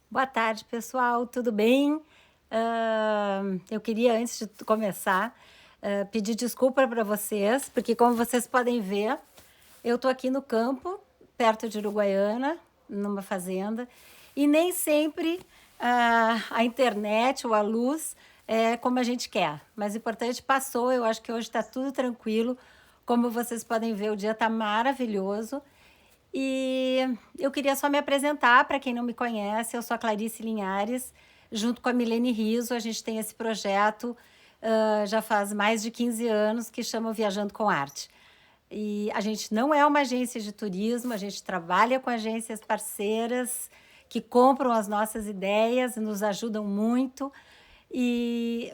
Boa tarde, pessoal, tudo bem? Eu queria, antes de começar, pedir desculpa para vocês, porque, como vocês podem ver, eu estou aqui no campo, perto de Uruguaiana, numa fazenda, e nem sempre a internet ou a luz é como a gente quer. Mas o importante passou, eu acho que hoje está tudo tranquilo. Como vocês podem ver, o dia está maravilhoso. E eu queria só me apresentar para quem não me conhece. Eu sou a Clarice Linhares, junto com a Milene Riso. A gente tem esse projeto já faz mais de 15 anos que chama Viajando com Arte. E a gente não é uma agência de turismo, a gente trabalha com agências parceiras que compram as nossas ideias, nos ajudam muito.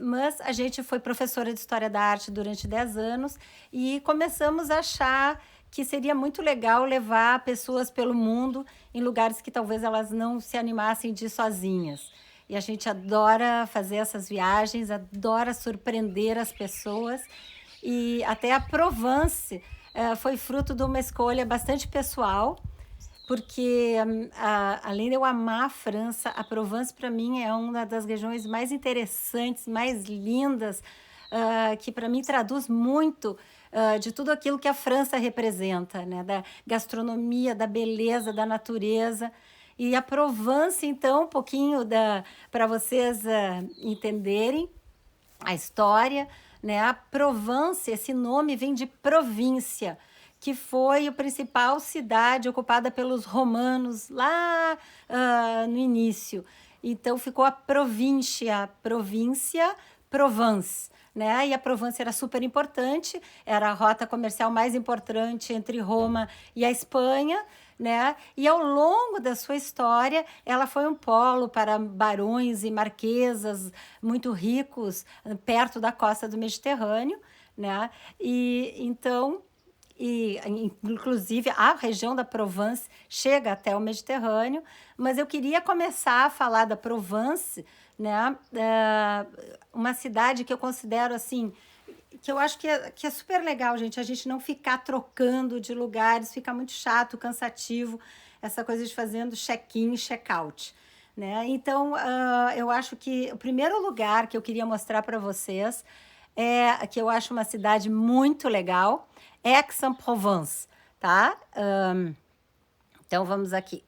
Mas a gente foi professora de História da Arte durante 10 anos e começamos a achar que seria muito legal levar pessoas pelo mundo em lugares que talvez elas não se animassem de ir sozinhas. E a gente adora fazer essas viagens, adora surpreender as pessoas. E até a Provence foi fruto de uma escolha bastante pessoal, porque além de eu amar a França, a Provence para mim é uma das regiões mais interessantes, mais lindas, que para mim traduz muito de tudo aquilo que a França representa, né? Da gastronomia, da beleza, da natureza. E a Provence, então, um pouquinho para vocês entenderem a história, né? A Provence, esse nome vem de província, que foi a principal cidade ocupada pelos romanos lá no início. Então ficou a província, Provence. Né? E a Provence era super importante, era a rota comercial mais importante entre Roma e a Espanha, né? E ao longo da sua história, ela foi um polo para barões e marquesas muito ricos perto da costa do Mediterrâneo, né? E então inclusive a região da Provence chega até o Mediterrâneo, mas eu queria começar a falar da Provence, né? Uma cidade que eu considero assim, que eu acho que é super legal, gente, a gente não ficar trocando de lugares, fica muito chato, cansativo, essa coisa de fazendo check-in e check-out. Né? Então, eu acho que o primeiro lugar que eu queria mostrar para vocês é que eu acho uma cidade muito legal, Aix-en-Provence, tá? Então, vamos aqui.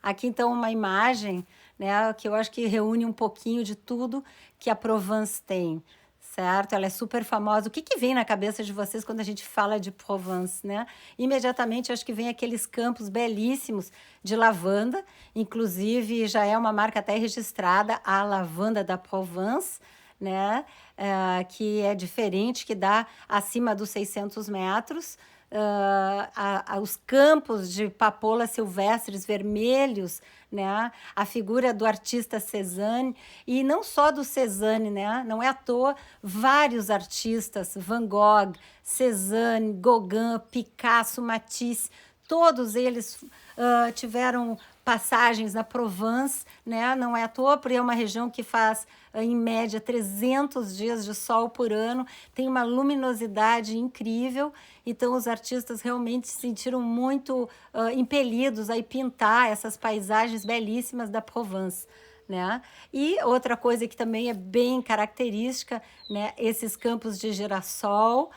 Aqui, então, uma imagem, né, que eu acho que reúne um pouquinho de tudo que a Provence tem, certo? Ela é super famosa. O que vem na cabeça de vocês quando a gente fala de Provence, né? Imediatamente, acho que vem aqueles campos belíssimos de lavanda, inclusive já é uma marca até registrada, a lavanda da Provence, né? Que é diferente, que dá acima dos 600 metros, os campos de papoulas silvestres vermelhos, né? A figura do artista Cézanne, e não só do Cézanne, né? Não é à toa, vários artistas, Van Gogh, Cézanne, Gauguin, Picasso, Matisse, todos eles tiveram passagens na Provence, né? Não é à toa, porque é uma região que faz, em média, 300 dias de sol por ano, tem uma luminosidade incrível, então os artistas realmente se sentiram muito impelidos a pintar essas paisagens belíssimas da Provence. Né? E outra coisa que também é bem característica, né? Esses campos de girassol,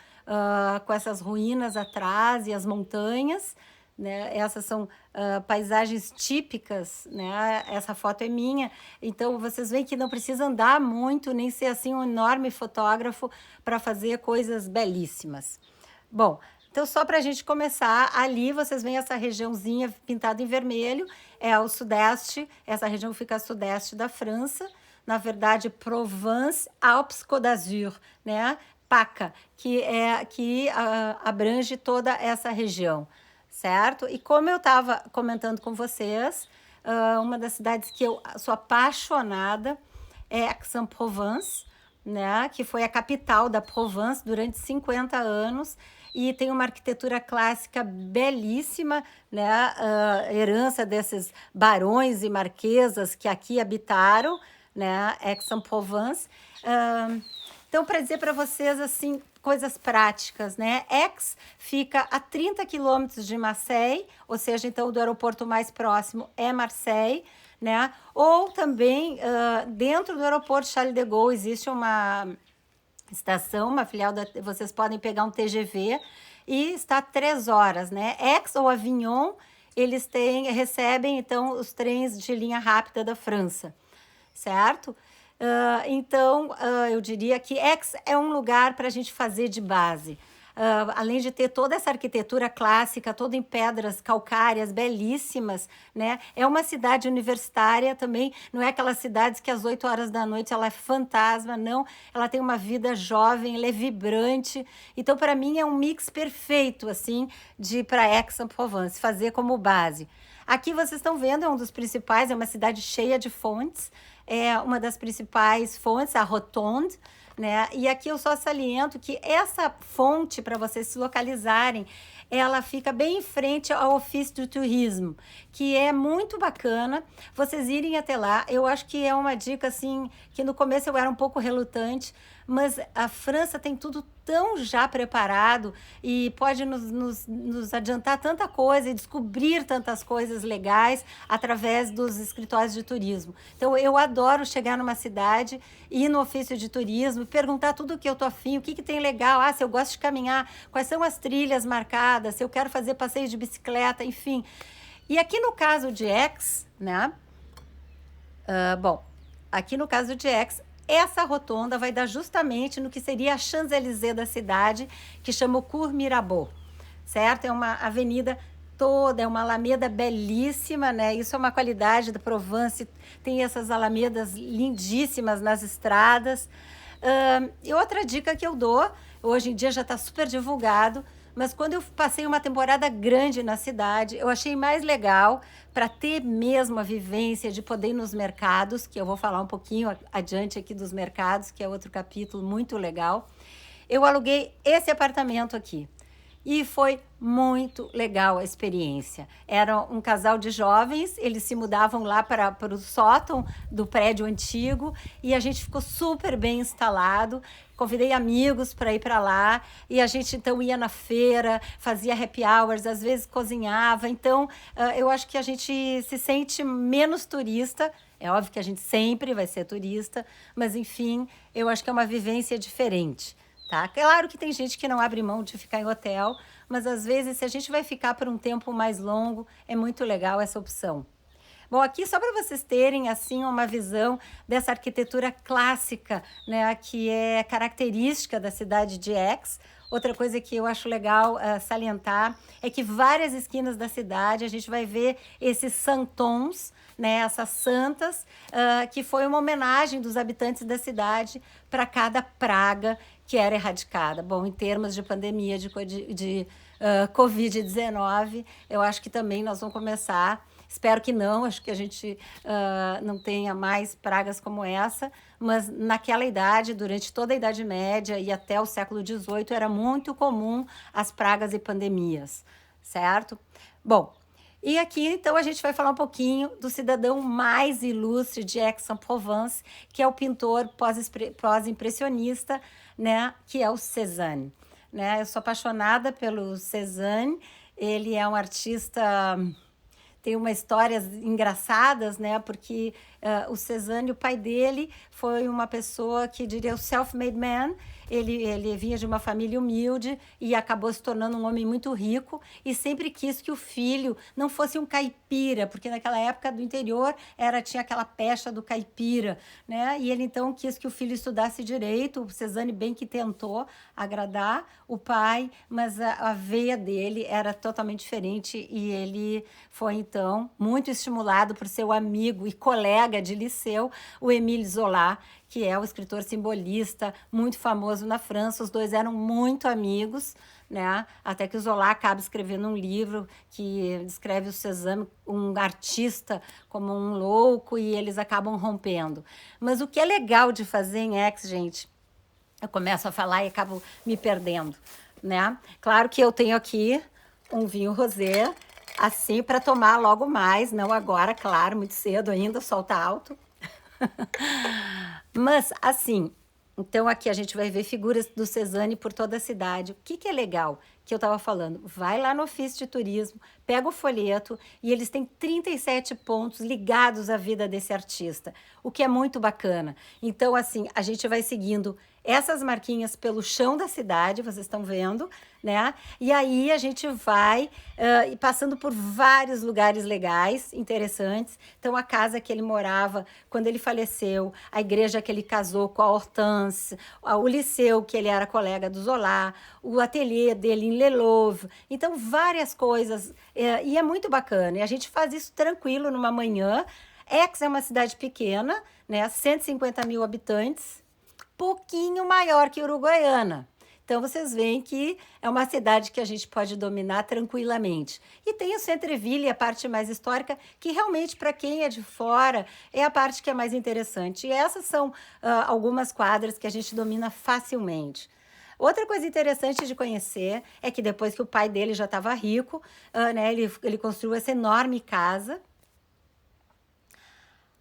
com essas ruínas atrás e as montanhas, né? Essas são paisagens típicas, né? Essa foto é minha, então vocês veem que não precisa andar muito, nem ser assim um enorme fotógrafo para fazer coisas belíssimas. Bom, então só para a gente começar, ali vocês veem essa regiãozinha pintada em vermelho, é o sudeste, essa região fica a sudeste da França, na verdade Provence, Alpes, Côte d'Azur, né? PACA, que abrange toda essa região, certo? E como eu estava comentando com vocês, uma das cidades que eu sou apaixonada é Aix-en-Provence, né, que foi a capital da Provence durante 50 anos e tem uma arquitetura clássica belíssima, né, herança desses barões e marquesas que aqui habitaram, né, Aix-en-Provence. Então, para dizer para vocês, assim, coisas práticas, né? Aix fica a 30 quilômetros de Marseille, ou seja, então, do aeroporto mais próximo é Marseille, né? Ou também, dentro do aeroporto Charles de Gaulle, existe uma estação, uma filial vocês podem pegar um TGV e está 3 horas, né? Aix ou Avignon, eles recebem, então, os trens de linha rápida da França, certo? Então, eu diria que Aix é um lugar para a gente fazer de base. Além de ter toda essa arquitetura clássica, toda em pedras calcárias, belíssimas, né? É uma cidade universitária também, não é aquelas cidades que às 8 horas da noite ela é fantasma, não. Ela tem uma vida jovem, ela é vibrante. Então, para mim, é um mix perfeito, assim, de para Aix-en-Provence, fazer como base. Aqui vocês estão vendo, é um dos principais, é uma cidade cheia de fontes, é uma das principais fontes, a Rotonde, né? E aqui eu só saliento que essa fonte, para vocês se localizarem, ela fica bem em frente ao ofício do turismo, que é muito bacana vocês irem até lá. Eu acho que é uma dica, assim, que no começo eu era um pouco relutante, mas a França tem tudo tão já preparado e pode nos adiantar tanta coisa e descobrir tantas coisas legais através dos escritórios de turismo. Então, eu adoro chegar numa cidade, ir no ofício de turismo, perguntar tudo o que eu tô afim, o que tem legal, se eu gosto de caminhar, quais são as trilhas marcadas, se eu quero fazer passeio de bicicleta, enfim. E aqui no caso de Aix, né? Aqui no caso de Aix, essa rotonda vai dar justamente no que seria a Champs-Élysées da cidade, que chama o Cours Mirabeau, certo? É uma avenida toda, é uma alameda belíssima, né? Isso é uma qualidade da Provence, tem essas alamedas lindíssimas nas estradas. E outra dica que eu dou, hoje em dia já está super divulgado, mas quando eu passei uma temporada grande na cidade, eu achei mais legal para ter mesmo a vivência de poder ir nos mercados, que eu vou falar um pouquinho adiante aqui dos mercados, que é outro capítulo muito legal. Eu aluguei esse apartamento aqui. E foi muito legal a experiência. Era um casal de jovens, eles se mudavam lá para o sótão do prédio antigo e a gente ficou super bem instalado. Convidei amigos para ir para lá e a gente então ia na feira, fazia happy hours, às vezes cozinhava. Então, eu acho que a gente se sente menos turista. É óbvio que a gente sempre vai ser turista, mas enfim, eu acho que é uma vivência diferente. Tá? Claro que tem gente que não abre mão de ficar em hotel, mas às vezes, se a gente vai ficar por um tempo mais longo, é muito legal essa opção. Bom, aqui só para vocês terem assim uma visão dessa arquitetura clássica, né, que é característica da cidade de Aix. Outra coisa que eu acho legal salientar é que várias esquinas da cidade a gente vai ver esses santons, né, essas santas, que foi uma homenagem dos habitantes da cidade para cada praga que era erradicada. Bom, em termos de pandemia de Covid-19, eu acho que também nós vamos começar. Espero que não, acho que a gente não tenha mais pragas como essa, mas naquela idade, durante toda a Idade Média e até o século XVIII, era muito comum as pragas e pandemias, certo? Bom, e aqui então a gente vai falar um pouquinho do cidadão mais ilustre de Aix-en-Provence, que é o pintor pós-impressionista, né, que é o Cézanne. Né? Eu sou apaixonada pelo Cézanne, ele é um artista... Tem umas histórias engraçadas, né? Porque o Cézanne, o pai dele, foi uma pessoa que diria o self-made man. Ele vinha de uma família humilde e acabou se tornando um homem muito rico e sempre quis que o filho não fosse um caipira, porque naquela época do interior tinha aquela pecha do caipira, né? E ele então quis que o filho estudasse direito. O Cézanne bem que tentou agradar o pai, mas a veia dele era totalmente diferente e ele foi então muito estimulado por seu amigo e colega de liceu, o Émile Zola, que é o escritor simbolista muito famoso na França. Os dois eram muito amigos, né? Até que o Zola acaba escrevendo um livro que descreve o Cézanne, um artista, como um louco, e eles acabam rompendo. Mas o que é legal de fazer em Aix, gente, eu começo a falar e acabo me perdendo, né? Claro que eu tenho aqui um vinho rosé, assim, para tomar logo mais, não agora, claro, muito cedo ainda, o sol tá alto. Mas, assim, Então, aqui a gente vai ver figuras do Cezanne por toda a cidade. O que é legal que eu estava falando? Vai lá no ofício de turismo, pega o folheto e eles têm 37 pontos ligados à vida desse artista, o que é muito bacana. Então, assim, a gente vai seguindo essas marquinhas pelo chão da cidade, vocês estão vendo, né? E aí a gente vai passando por vários lugares legais, interessantes. Então, a casa que ele morava quando ele faleceu, a igreja que ele casou com a Hortense, o liceu que ele era colega do Zola, o ateliê dele em Lelove. Então, várias coisas. E é muito bacana. E a gente faz isso tranquilo numa manhã. Aix é uma cidade pequena, né? 150 mil habitantes, pouquinho maior que Uruguaiana. Então, vocês veem que é uma cidade que a gente pode dominar tranquilamente. E tem o Centre-Ville, a parte mais histórica, que realmente, para quem é de fora, é a parte que é mais interessante. E essas são algumas quadras que a gente domina facilmente. Outra coisa interessante de conhecer é que depois que o pai dele já estava rico, né, ele construiu essa enorme casa.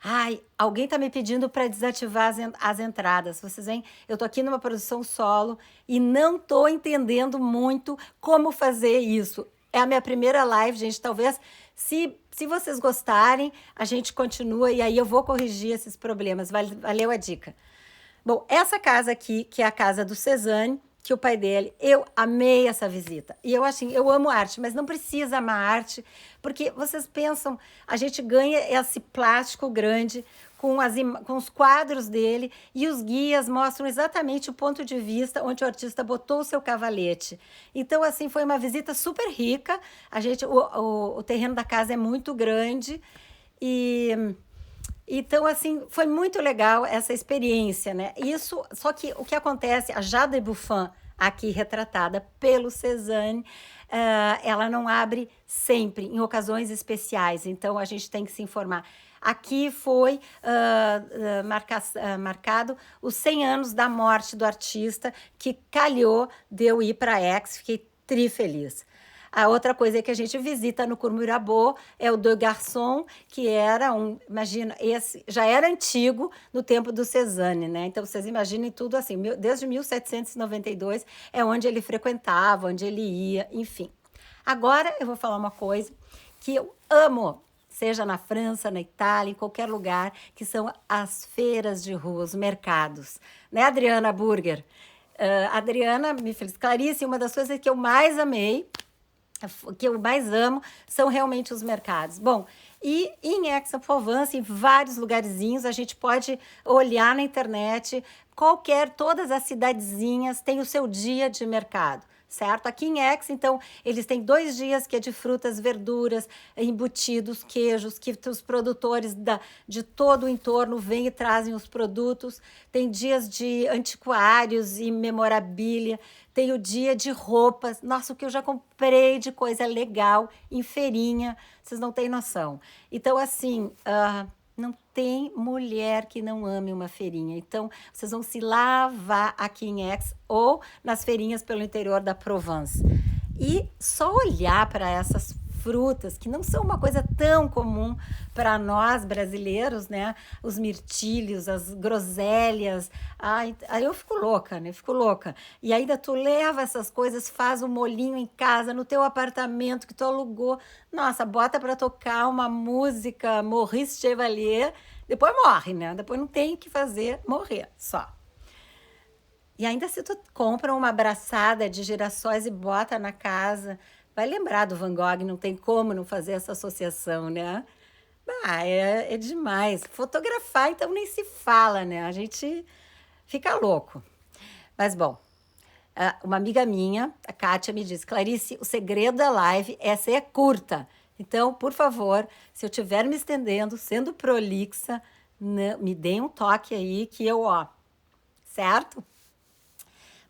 Ai, alguém tá me pedindo para desativar as entradas. Vocês veem, eu tô aqui numa produção solo e não tô entendendo muito como fazer isso. É a minha primeira live, gente. Talvez, se vocês gostarem, a gente continua e aí eu vou corrigir esses problemas. Valeu a dica. Bom, essa casa aqui, que é a casa do Cezanne, que o pai dele, eu amei essa visita. E eu assim, eu amo arte, mas não precisa amar arte, porque vocês pensam, a gente ganha esse plástico grande com os quadros dele e os guias mostram exatamente o ponto de vista onde o artista botou o seu cavalete. Então, assim, foi uma visita super rica. O terreno da casa é muito grande e então, assim, foi muito legal essa experiência, né? Isso, só que o que acontece, a Jade Buffon, aqui retratada pelo Cezanne, ela não abre sempre, em ocasiões especiais, então a gente tem que se informar. Aqui foi marcado os 100 anos da morte do artista, que calhou de eu ir para Aix, fiquei trifeliz. A outra coisa que a gente visita no Cour-Mirabeau é o Deux Garçons, que era imagina, esse já era antigo no tempo do Cezanne, né? Então vocês imaginem tudo assim, desde 1792 é onde ele frequentava, onde ele ia, enfim. Agora eu vou falar uma coisa que eu amo, seja na França, na Itália, em qualquer lugar, que são as feiras de rua, os mercados. Né, Adriana Burger? Adriana me fez Clarice, uma das coisas que eu mais amei, que eu mais amo, são realmente os mercados. Bom, e em Aix-en-Provence, em vários lugarzinhos, a gente pode olhar na internet, todas as cidadezinhas têm o seu dia de mercado, certo? Aqui em Aix, então, eles têm 2 dias que é de frutas, verduras, embutidos, queijos, que os produtores de todo o entorno vêm e trazem os produtos. Tem dias de antiquários e memorabilia. Tem o dia de roupas. Nossa, o que eu já comprei de coisa legal em feirinha, vocês não têm noção. Então, assim, não tem mulher que não ame uma feirinha. Então, vocês vão se lavar aqui em Aix ou nas feirinhas pelo interior da Provence. E só olhar para essas frutas, que não são uma coisa tão comum para nós brasileiros, né? Os mirtilhos, as groselhas. Aí eu fico louca, né? Fico louca. E ainda tu leva essas coisas, faz um molhinho em casa, no teu apartamento que tu alugou. Nossa, bota para tocar uma música Maurice Chevalier, depois morre, né? Depois não tem o que fazer, morrer só. E ainda se tu compra uma abraçada de girassóis e bota na casa, vai lembrar do Van Gogh, não tem como não fazer essa associação, né? É demais. Fotografar, então, nem se fala, né? A gente fica louco. Mas, bom, uma amiga minha, a Kátia, me disse, Clarice, o segredo da live é ser curta. Então, por favor, se eu estiver me estendendo, sendo prolixa, me dê um toque aí que eu, certo?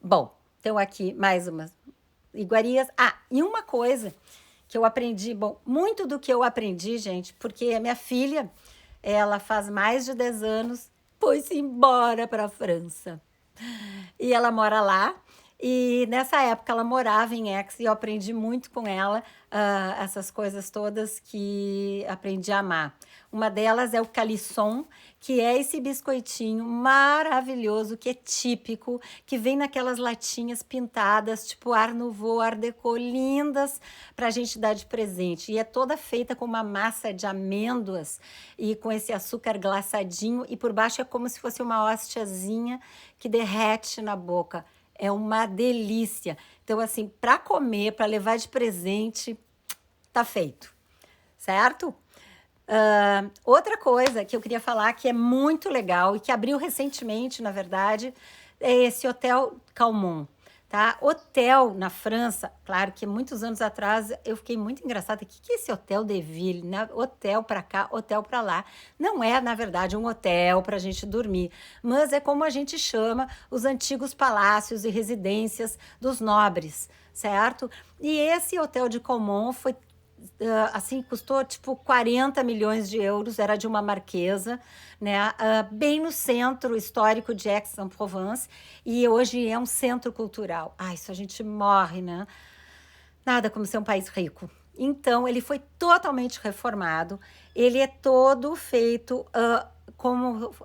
Bom, então aqui mais umas iguarias. E uma coisa que eu aprendi, bom, muito do que eu aprendi, gente, porque a minha filha, ela faz mais de 10 anos, foi-se embora para a França. E ela mora lá, E nessa época ela morava em Aix e eu aprendi muito com ela essas coisas todas que aprendi a amar. Uma delas é o calisson, que é esse biscoitinho maravilhoso, que é típico, que vem naquelas latinhas pintadas, tipo Art Nouveau, Art Deco, lindas para a gente dar de presente. E é toda feita com uma massa de amêndoas e com esse açúcar glaçadinho, e por baixo é como se fosse uma hóstiazinha que derrete na boca. É uma delícia. Então, assim, para comer, para levar de presente, tá feito, certo? Outra coisa que eu queria falar que é muito legal e que abriu recentemente, na verdade, é esse Hotel Calmont. Tá? Hotel na França, claro que muitos anos atrás eu fiquei muito engraçada. O que é esse Hotel de Ville? Né? Hotel para cá, hotel para lá. Não é, na verdade, um hotel para a gente dormir, mas é como a gente chama os antigos palácios e residências dos nobres, certo? E esse Hotel de Calmont foi assim, custou tipo 40 milhões de euros, era de uma marquesa, né? Bem no centro histórico de Aix-en-Provence, e hoje é um centro cultural. Ah, isso a gente morre, né? Nada como ser um país rico. Então, ele foi totalmente reformado, ele é todo feito como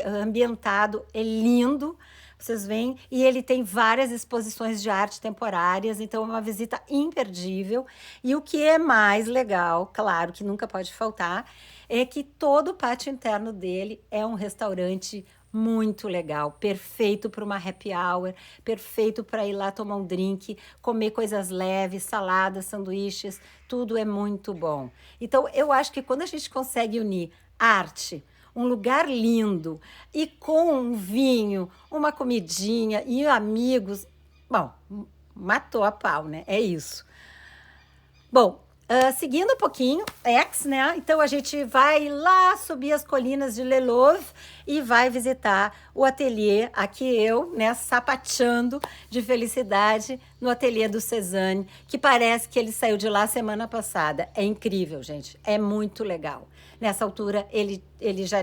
ambientado, é lindo, vocês veem, e ele tem várias exposições de arte temporárias, então é uma visita imperdível. E o que é mais legal, claro que nunca pode faltar, é que todo o pátio interno dele é um restaurante muito legal, perfeito para uma happy hour, perfeito para ir lá tomar um drink, comer coisas leves, saladas, sanduíches, tudo é muito bom. Então, eu acho que quando a gente consegue unir arte, um lugar lindo e com um vinho, uma comidinha e amigos, bom, matou a pau, né? É isso. Bom, seguindo um pouquinho, Aix, né? Então a gente vai lá subir as colinas de Lelove e vai visitar o ateliê, aqui eu, né, sapateando de felicidade no ateliê do Cézanne, que parece que ele saiu de lá semana passada. É incrível, gente, é muito legal. Nessa altura,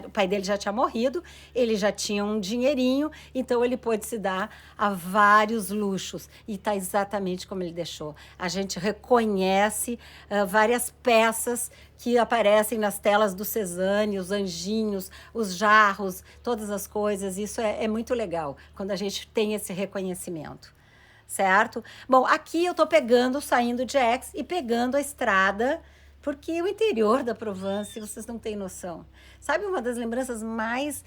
o pai dele já tinha morrido, ele já tinha um dinheirinho, então ele pôde se dar a vários luxos. E está exatamente como ele deixou. A gente reconhece várias peças que aparecem nas telas do Cézanne, os anjinhos, os jarros, todas as coisas. Isso é muito legal, quando a gente tem esse reconhecimento. Certo? Bom, aqui eu estou saindo de Aix e pegando a estrada, porque o interior da Provence, vocês não têm noção. Sabe uma das lembranças mais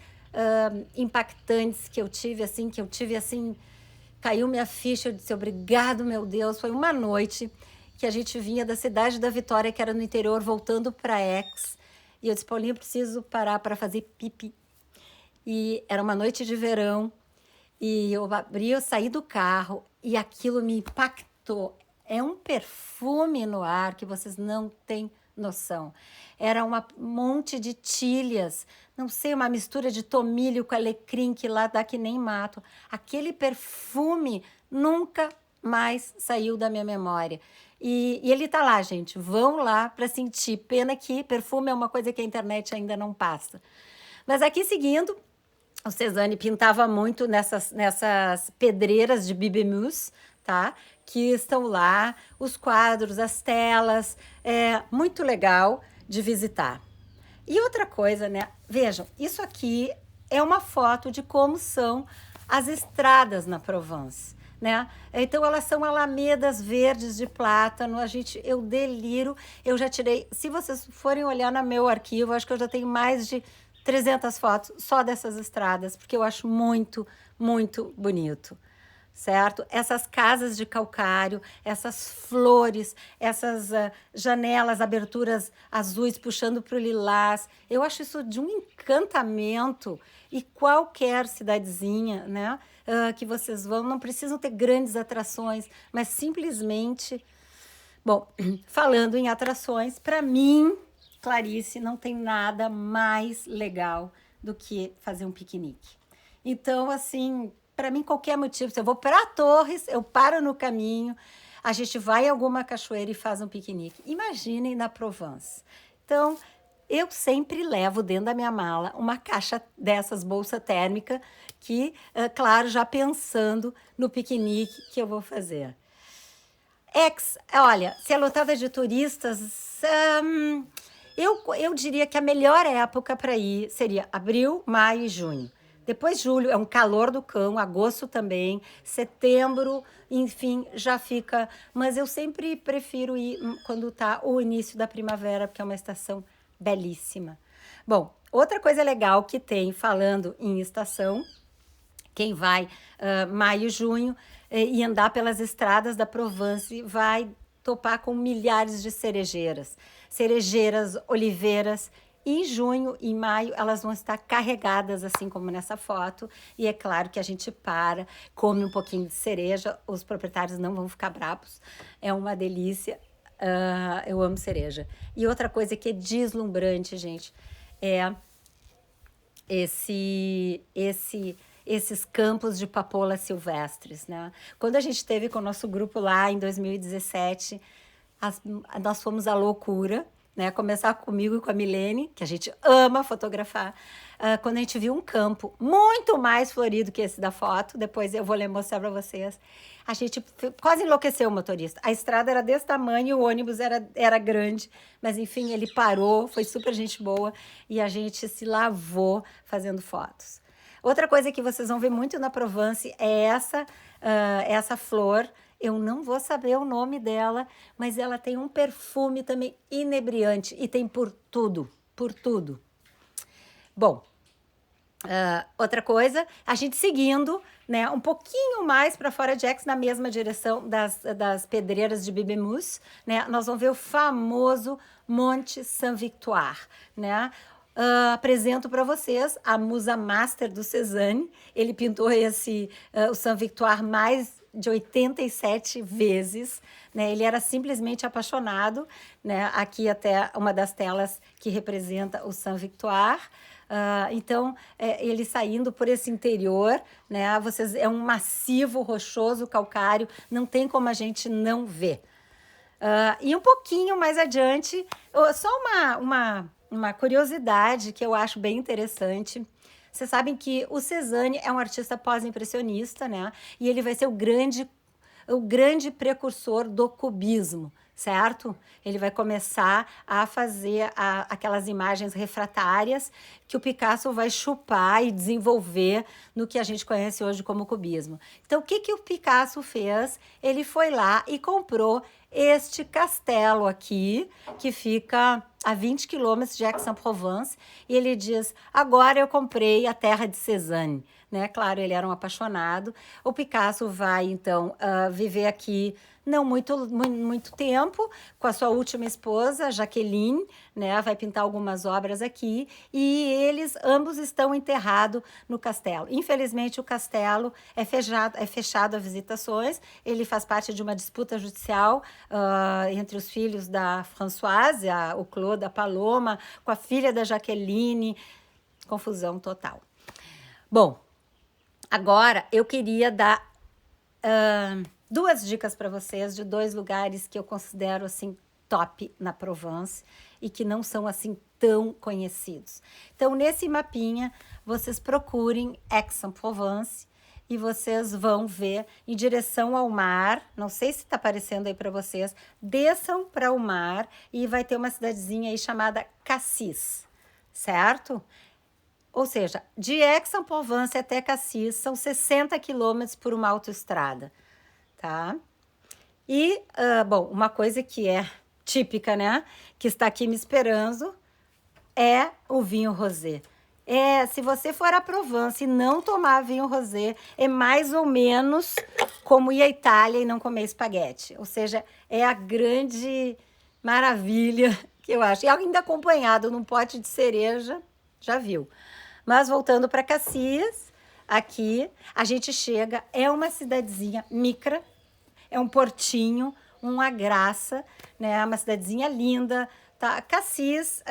impactantes que eu tive, assim, caiu minha ficha, eu disse, obrigado, meu Deus, foi uma noite que a gente vinha da cidade da Vitória, que era no interior, voltando para Aix, e eu disse, Paulinha, eu preciso parar para fazer pipi. E era uma noite de verão, e eu saí do carro, e aquilo me impactou. É um perfume no ar que vocês não têm noção. Era um monte de tílias, não sei, uma mistura de tomilho com alecrim que lá dá que nem mato. Aquele perfume nunca mais saiu da minha memória. E ele tá lá, gente. Vão lá para sentir. Pena que perfume é uma coisa que a internet ainda não passa. Mas aqui seguindo, o Cézanne pintava muito nessas pedreiras de Bibemuse, tá? Que estão lá, os quadros, as telas, é muito legal de visitar. E outra coisa, né? Vejam, isso aqui é uma foto de como são as estradas na Provence, né? Então elas são alamedas verdes de plátano. Eu deliro. Eu já tirei, se vocês forem olhar no meu arquivo, acho que eu já tenho mais de 300 fotos só dessas estradas, porque eu acho muito, muito bonito. Certo? Essas casas de calcário, essas flores, essas janelas, aberturas azuis puxando para o lilás. Eu acho isso de um encantamento. E qualquer cidadezinha, né, que vocês vão, não precisam ter grandes atrações, mas simplesmente... Bom, falando em atrações, para mim, Clarice, não tem nada mais legal do que fazer um piquenique. Então, assim... Para mim, qualquer motivo, se eu vou para Torres, eu paro no caminho, a gente vai em alguma cachoeira e faz um piquenique. Imaginem na Provence. Então, Eu sempre levo dentro da minha mala uma caixa dessas bolsa térmica que, claro, já pensando no piquenique que eu vou fazer. Olha, se é lotada de turistas, eu diria que a melhor época para ir seria abril, maio e junho. Depois julho é um calor do cão, agosto também, setembro, enfim, já fica. Mas eu sempre prefiro ir quando tá o início da primavera, porque é uma estação belíssima. Bom, outra coisa legal que tem falando em estação, quem vai maio, junho e andar pelas estradas da Provence vai topar com milhares de cerejeiras. Cerejeiras, oliveiras. Em junho e maio elas vão estar carregadas, assim como nessa foto. E é claro que a gente para, come um pouquinho de cereja. Os proprietários não vão ficar bravos. É uma delícia. Eu amo cereja. E outra coisa que é deslumbrante, gente, é esses campos de papoula silvestres, né? Quando a gente esteve com o nosso grupo lá em 2017, nós fomos à loucura, né? Começar comigo e com a Milene, que a gente ama fotografar. Quando a gente viu um campo muito mais florido que esse da foto, depois eu vou mostrar para vocês. A gente quase enlouqueceu o motorista. A estrada era desse tamanho, o ônibus era grande, mas enfim, ele parou, foi super gente boa e a gente se lavou fazendo fotos. Outra coisa que vocês vão ver muito na Provence é essa flor. Eu não vou saber o nome dela, mas ela tem um perfume também inebriante e tem por tudo, por tudo. Bom, outra coisa, a gente seguindo, né, um pouquinho mais para fora de Aix, na mesma direção das pedreiras de Bibemous, né, nós vamos ver o famoso Monte Saint-Victoire, né? Apresento para vocês a musa master do Cézanne. Ele pintou o Saint-Victoire mais de 87 vezes, né? Ele era simplesmente apaixonado, né? Aqui até uma das telas que representa o Saint-Victoire. Então, ele saindo por esse interior, né? É um massivo rochoso calcário, não tem como a gente não ver. E um pouquinho mais adiante, só uma curiosidade que eu acho bem interessante. Vocês sabem que o Cézanne é um artista pós-impressionista, né? E ele vai ser o grande precursor do cubismo, certo? Ele vai começar a fazer aquelas imagens refratárias que o Picasso vai chupar e desenvolver no que a gente conhece hoje como cubismo. Então, o que o Picasso fez? Ele foi lá e comprou este castelo aqui, que fica a 20 quilômetros de Aix-en-Provence, e ele diz, agora eu comprei a terra de Cézanne, né? Claro, ele era um apaixonado. O Picasso vai, então, viver aqui não muito tempo, com a sua última esposa, Jacqueline, né? Vai pintar algumas obras aqui, e eles ambos estão enterrados no castelo. Infelizmente, o castelo é fechado a visitações, ele faz parte de uma disputa judicial entre os filhos da Françoise, o Claude, a Paloma, com a filha da Jacqueline, confusão total. Bom, agora eu queria dar duas dicas para vocês de 2 lugares que eu considero assim top na Provence e que não são assim tão conhecidos. Então, nesse mapinha, vocês procurem Aix-en-Provence e vocês vão ver em direção ao mar, não sei se está aparecendo aí para vocês, desçam para o mar e vai ter uma cidadezinha aí chamada Cassis, certo? Ou seja, de Aix-en-Provence até Cassis são 60 quilômetros por uma autoestrada, tá? E, bom, uma coisa que é típica, né? Que está aqui me esperando é o vinho rosé. Se você for à Provence e não tomar vinho rosé, é mais ou menos como ir à Itália e não comer espaguete. Ou seja, é a grande maravilha que eu acho. E ainda acompanhado num pote de cereja, já viu. Mas voltando para Cassis, aqui a gente chega, é uma cidadezinha micra, é um portinho, uma graça, né? Uma cidadezinha linda, tá? Cassis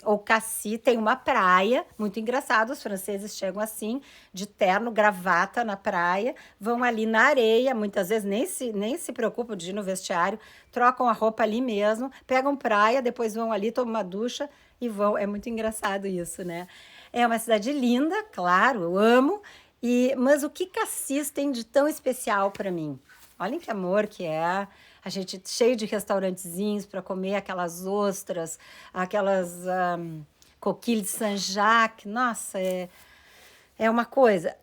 ou Cassis, tem uma praia muito engraçada. Os franceses chegam assim, de terno, gravata na praia, vão ali na areia, muitas vezes nem se preocupam de ir no vestiário, trocam a roupa ali mesmo, pegam praia, depois vão ali, tomam uma ducha e vão. É muito engraçado isso, né? É uma cidade linda, claro, eu amo. Mas o que Cassis tem de tão especial para mim? Olhem que amor que é. A gente cheio de restaurantezinhos para comer aquelas ostras, aquelas coquilles de Saint-Jacques. Nossa, é uma coisa.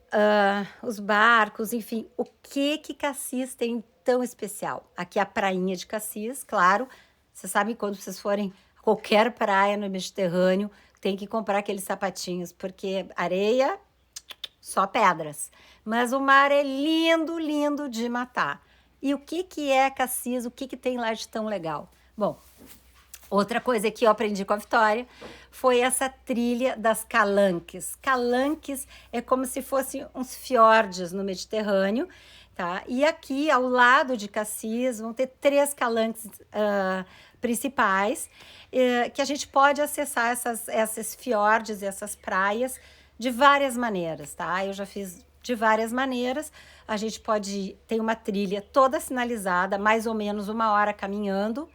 Os barcos, enfim. O que Cassis tem tão especial? Aqui a prainha de Cassis, claro. Vocês sabem quando vocês forem a qualquer praia no Mediterrâneo, tem que comprar aqueles sapatinhos, porque areia, só pedras. Mas o mar é lindo, lindo de matar. E o que é Cassis? O que tem lá de tão legal? Bom, outra coisa que eu aprendi com a Vitória foi essa trilha das calanques. Calanques é como se fossem uns fiordes no Mediterrâneo, tá? E aqui, ao lado de Cassis, vão ter 3 calanques principais, que a gente pode acessar esses fiordes e essas praias de várias maneiras, tá? Eu já fiz de várias maneiras. A gente pode ter uma trilha toda sinalizada, mais ou menos 1 hora caminhando.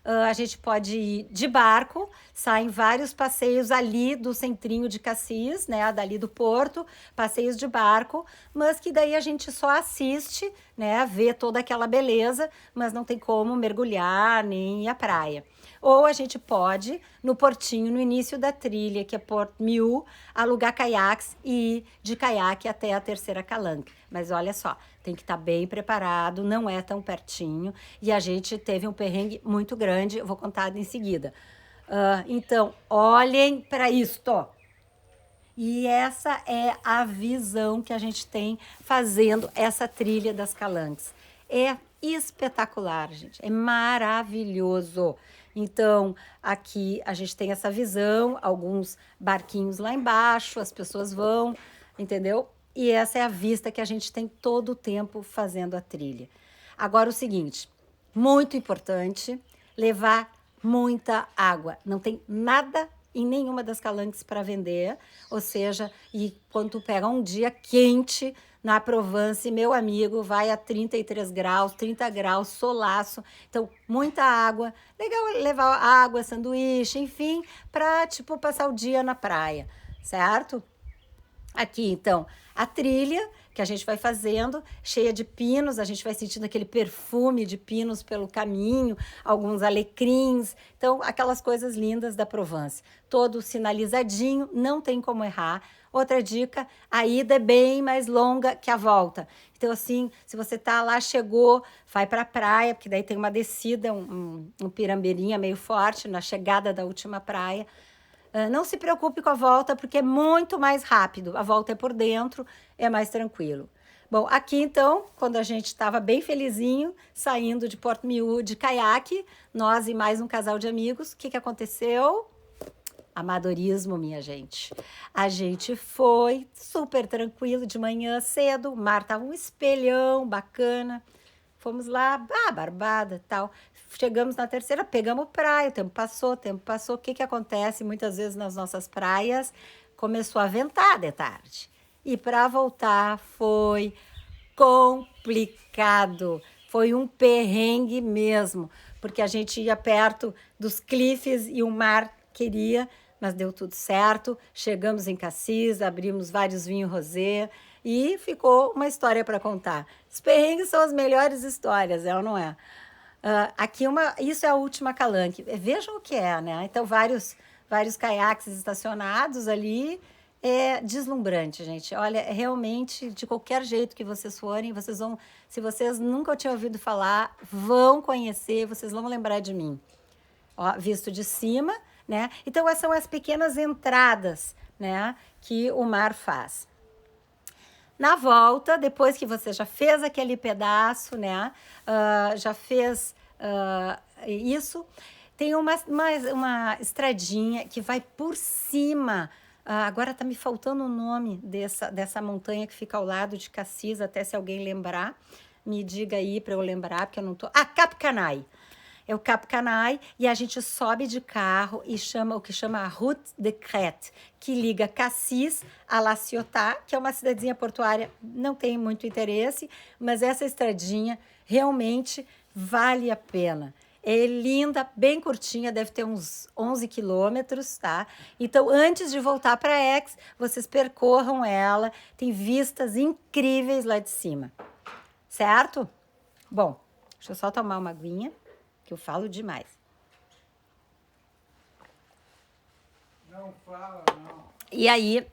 A gente pode ir de barco, saem vários passeios ali do centrinho de Cassis, né, dali do porto, passeios de barco, mas que daí a gente só assiste, né, vê toda aquela beleza, mas não tem como mergulhar nem ir à praia. Ou a gente pode, no portinho, no início da trilha, que é Port Miu, alugar caiaques e ir de caiaque até a terceira calanque. Mas olha só, tem que estar bem preparado, não é tão pertinho. E a gente teve um perrengue muito grande, eu vou contar em seguida. Então, olhem para isto. E essa é a visão que a gente tem fazendo essa trilha das calanques. É espetacular, gente. É maravilhoso. Então, aqui a gente tem essa visão, alguns barquinhos lá embaixo, as pessoas vão, entendeu? E essa é a vista que a gente tem todo o tempo fazendo a trilha. Agora, o seguinte, muito importante, levar muita água. Não tem nada em nenhuma das calanques para vender, ou seja, e quando tu pega um dia quente na Provence, meu amigo, vai a 33 graus, 30 graus, solaço, então muita água, legal levar água, sanduíche, enfim, para tipo passar o dia na praia, certo? Aqui, então, a trilha que a gente vai fazendo, cheia de pinos, a gente vai sentindo aquele perfume de pinos pelo caminho, alguns alecrins, então, aquelas coisas lindas da Provence. Todo sinalizadinho, não tem como errar. Outra dica, a ida é bem mais longa que a volta. Então, assim, se você tá lá, chegou, vai para a praia, porque daí tem uma descida, um pirambeirinha meio forte na chegada da última praia. Não se preocupe com a volta, porque é muito mais rápido. A volta é por dentro, é mais tranquilo. Bom, aqui então, quando a gente estava bem felizinho, saindo de Port Miu de caiaque, nós e mais um casal de amigos, o que aconteceu? Amadorismo, minha gente. A gente foi super tranquilo de manhã cedo, o mar estava um espelhão bacana. Fomos lá, Barbada, tal. Chegamos na terceira, pegamos praia, o tempo passou, O que acontece muitas vezes nas nossas praias? Começou a ventar de tarde. E para voltar foi complicado. Foi um perrengue mesmo, porque a gente ia perto dos cliffs e o mar queria, mas deu tudo certo. Chegamos em Cassis, abrimos vários vinhos rosé e ficou uma história para contar. Os perrengues são as melhores histórias, é ou não é? Aqui isso é a última calanque. Vejam o que é, né? Então, vários caiaques estacionados ali. É deslumbrante, gente. Olha, realmente, de qualquer jeito que vocês forem, vocês vão, se vocês nunca tinham ouvido falar, vão conhecer, vocês vão lembrar de mim. Ó, visto de cima, né? Então, essas são as pequenas entradas, né, que o mar faz. Na volta, depois que você já fez aquele pedaço, né? Já fez isso, tem uma estradinha que vai por cima. Agora tá me faltando o nome dessa montanha que fica ao lado de Cassis, até se alguém lembrar, me diga aí para eu lembrar, porque eu não tô. Cap Canaille. é o Cap Canaille, e a gente sobe de carro e chama o que chama a Route de Crète, que liga Cassis a La Ciotat, que é uma cidadezinha portuária, não tem muito interesse, mas essa estradinha realmente vale a pena. É linda, bem curtinha, deve ter uns 11 quilômetros, tá? Então, antes de voltar para Aix, vocês percorram ela, tem vistas incríveis lá de cima, certo? Bom, deixa eu só tomar uma aguinha, que eu falo demais. Não fala, não. E aí,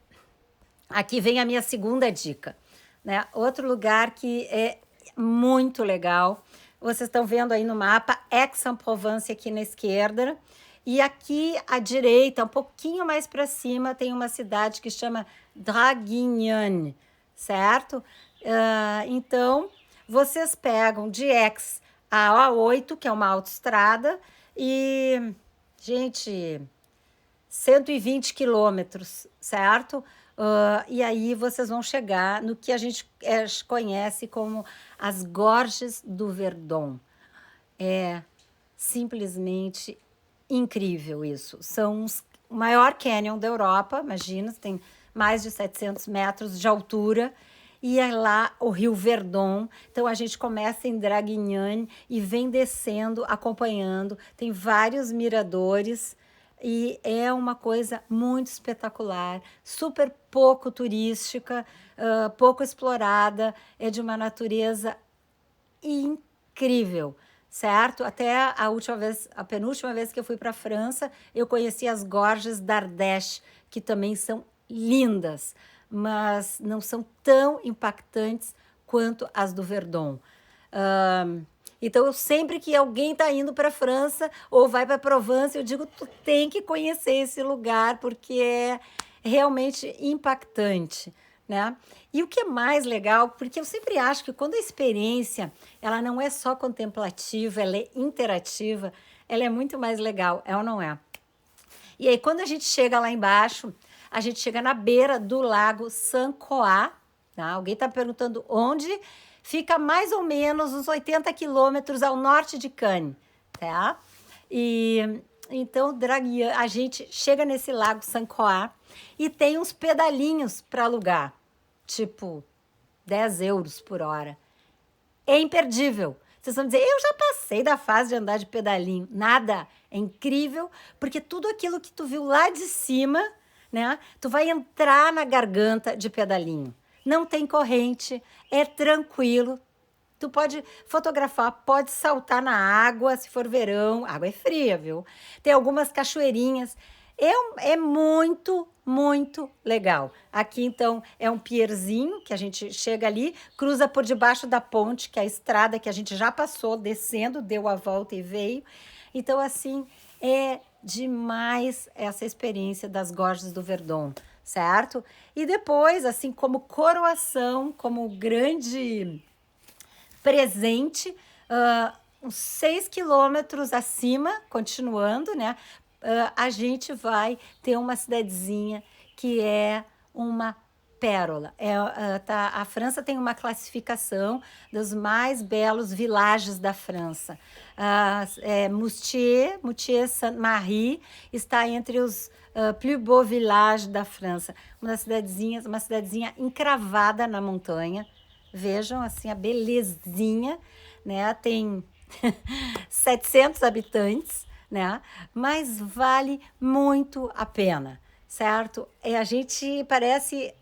aqui vem a minha segunda dica, né? Outro lugar que é muito legal. Vocês estão vendo aí no mapa Aix-en-Provence aqui na esquerda. E aqui à direita, um pouquinho mais para cima, tem uma cidade que chama Draguignan, certo? Então, vocês pegam de Aix a A8, que é uma autoestrada, e, gente, 120 quilômetros, certo? E aí vocês vão chegar no que a gente conhece como as Gorges do Verdon. É simplesmente incrível isso. São o maior canyon da Europa, imagina, tem mais de 700 metros de altura. E é lá o Rio Verdon. Então a gente começa em Draguignan e vem descendo, acompanhando. Tem vários miradores. E é uma coisa muito espetacular, super pouco turística, pouco explorada, é de uma natureza incrível, certo? Até a penúltima vez que eu fui para a França, eu conheci as Gorges d'Ardèche, que também são lindas, mas não são tão impactantes quanto as do Verdon. Então, sempre que alguém está indo para a França ou vai para a Provence, eu digo, tu tem que conhecer esse lugar, porque é realmente impactante, né? E o que é mais legal, porque eu sempre acho que quando a experiência, ela não é só contemplativa, ela é interativa, ela é muito mais legal, é ou não é? E aí, quando a gente chega lá embaixo, a gente chega na beira do lago Saint-Croix, tá? Alguém está perguntando onde? Fica mais ou menos uns 80 quilômetros ao norte de Cannes, tá? E então a gente chega nesse lago Saint-Croix e tem uns pedalinhos para alugar, tipo 10 euros por hora. É imperdível. Vocês vão dizer, eu já passei da fase de andar de pedalinho. Nada. É incrível, porque tudo aquilo que tu viu lá de cima, né? Tu vai entrar na garganta de pedalinho. Não tem corrente, é tranquilo. Tu pode fotografar, pode saltar na água, se for verão. A água é fria, viu? Tem algumas cachoeirinhas. É muito, muito legal. Aqui, então, é um pierzinho que a gente chega ali, cruza por debaixo da ponte, que é a estrada que a gente já passou, descendo, deu a volta e veio. Então, assim, é demais essa experiência das Gorges do Verdon, certo? E depois, assim, como coroação, como grande presente, uns 6 quilômetros acima, continuando, né? A gente vai ter uma cidadezinha que é uma pérola. A França tem uma classificação dos mais belos villages da França. Moutier-Saint-Marie está entre os plus beaux villages da França. Uma cidadezinha encravada na montanha. Vejam assim a belezinha, né? Tem 700 habitantes, né? Mas vale muito a pena, certo? A gente parece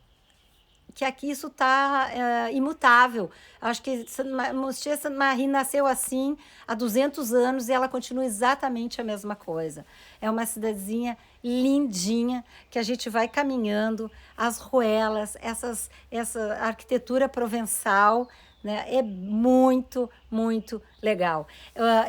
que aqui isso está imutável. Acho que Moutier Saint-Marie nasceu assim há 200 anos e ela continua exatamente a mesma coisa. É uma cidadezinha lindinha que a gente vai caminhando, as ruelas, essa arquitetura provençal, né? É muito, muito legal.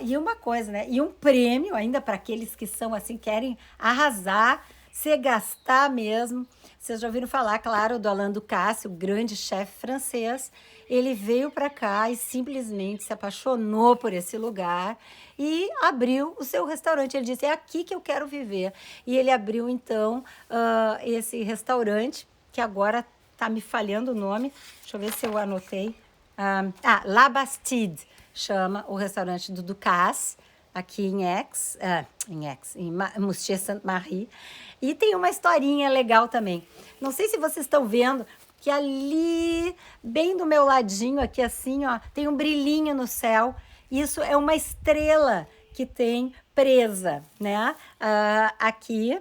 E uma coisa, né? E um prêmio ainda para aqueles que são assim, querem arrasar, se gastar mesmo. Vocês já ouviram falar, claro, do Alain Ducasse, o grande chefe francês. Ele veio para cá e simplesmente se apaixonou por esse lugar e abriu o seu restaurante. Ele disse, é aqui que eu quero viver. E ele abriu, então, esse restaurante, que agora está me falhando o nome. Deixa eu ver se eu anotei. La Bastide chama o restaurante do Ducasse. aqui em Moutier Sainte-Marie. E tem uma historinha legal também. Não sei se vocês estão vendo que ali, bem do meu ladinho, aqui assim, ó, tem um brilhinho no céu. Isso é uma estrela que tem presa, né? Aqui,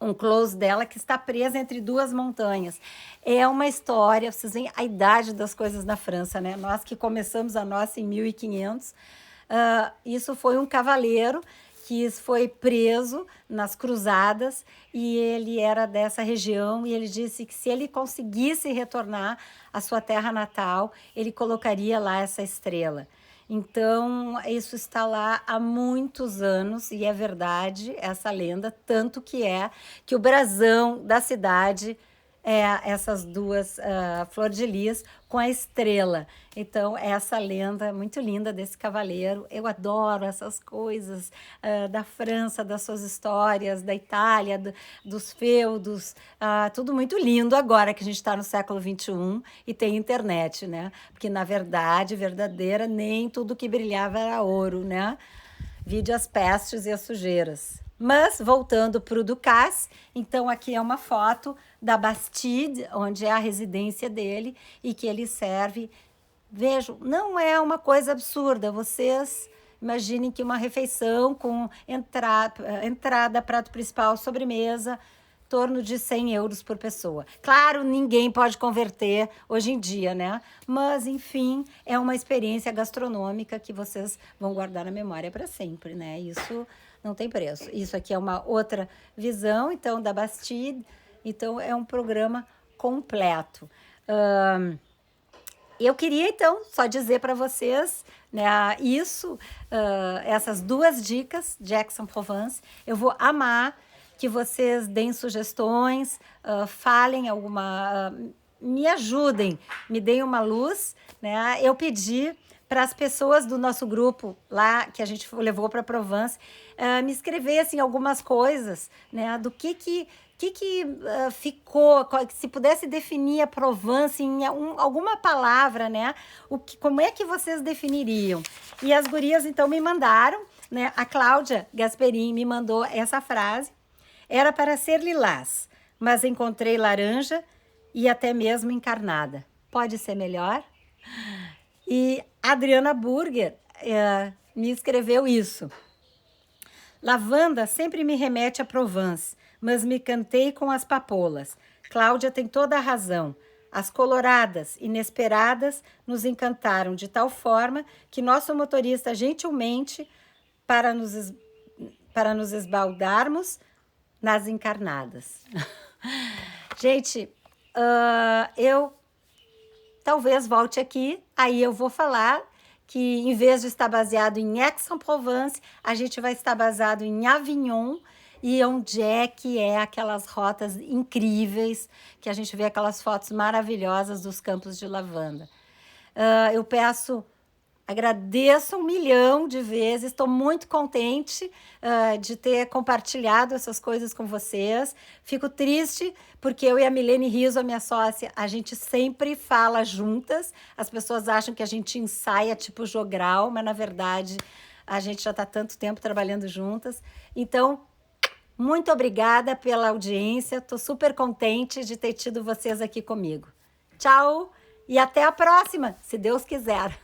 um close dela que está presa entre duas montanhas. É uma história, vocês veem a idade das coisas na França, né? Nós que começamos a nossa em 1500, isso foi um cavaleiro que foi preso nas cruzadas e ele era dessa região e ele disse que se ele conseguisse retornar à sua terra natal, ele colocaria lá essa estrela. Então, isso está lá há muitos anos e é verdade essa lenda, tanto que é que o brasão da cidade é essas duas flor-de-lis com a estrela. Então, essa lenda muito linda desse cavaleiro. Eu adoro essas coisas da França, das suas histórias, da Itália, dos feudos. Tudo muito lindo agora que a gente está no século XXI e tem internet, né? Porque, na verdade, verdadeira, nem tudo que brilhava era ouro, né? Vide as pestes e as sujeiras. Mas, voltando para o Ducasse, então aqui é uma foto da Bastide, onde é a residência dele e que ele serve. Vejam, não é uma coisa absurda. Vocês imaginem que uma refeição com entrada, prato principal, sobremesa, em torno de 100 euros por pessoa. Claro, ninguém pode converter hoje em dia, né? Mas, enfim, é uma experiência gastronômica que vocês vão guardar na memória para sempre, né? Isso não tem preço. Isso aqui é uma outra visão, então, da Bastide. Então, é um programa completo. Eu queria, então, só dizer para vocês, né, essas duas dicas de Aix-en-Provence. Eu vou amar que vocês deem sugestões, falem me ajudem, me deem uma luz, né? Eu pedi para as pessoas do nosso grupo lá, que a gente levou para Provence, me escrevessem algumas coisas, né, do que ficou, se pudesse definir a Provence em alguma palavra, né? Como é que vocês definiriam? E as gurias, então, me mandaram, né? A Cláudia Gasperin me mandou essa frase. Era para ser lilás, mas encontrei laranja e até mesmo encarnada. Pode ser melhor? E Adriana Burger me escreveu isso. Lavanda sempre me remete a Provence, mas me cantei com as papoulas. Cláudia tem toda a razão. As coloradas, inesperadas, nos encantaram de tal forma que nosso motorista gentilmente, para nos esbaldarmos nas encarnadas. Gente, eu talvez volte aqui, aí eu vou falar que em vez de estar baseado em Aix-en-Provence, a gente vai estar baseado em Avignon, e onde é que é aquelas rotas incríveis, que a gente vê aquelas fotos maravilhosas dos campos de lavanda. Eu agradeço 1 milhão de vezes, estou muito contente de ter compartilhado essas coisas com vocês. Fico triste porque eu e a Milene Riso, a minha sócia, a gente sempre fala juntas. As pessoas acham que a gente ensaia tipo jogral, mas na verdade a gente já está tanto tempo trabalhando juntas. Então, muito obrigada pela audiência, estou super contente de ter tido vocês aqui comigo. Tchau e até a próxima, se Deus quiser.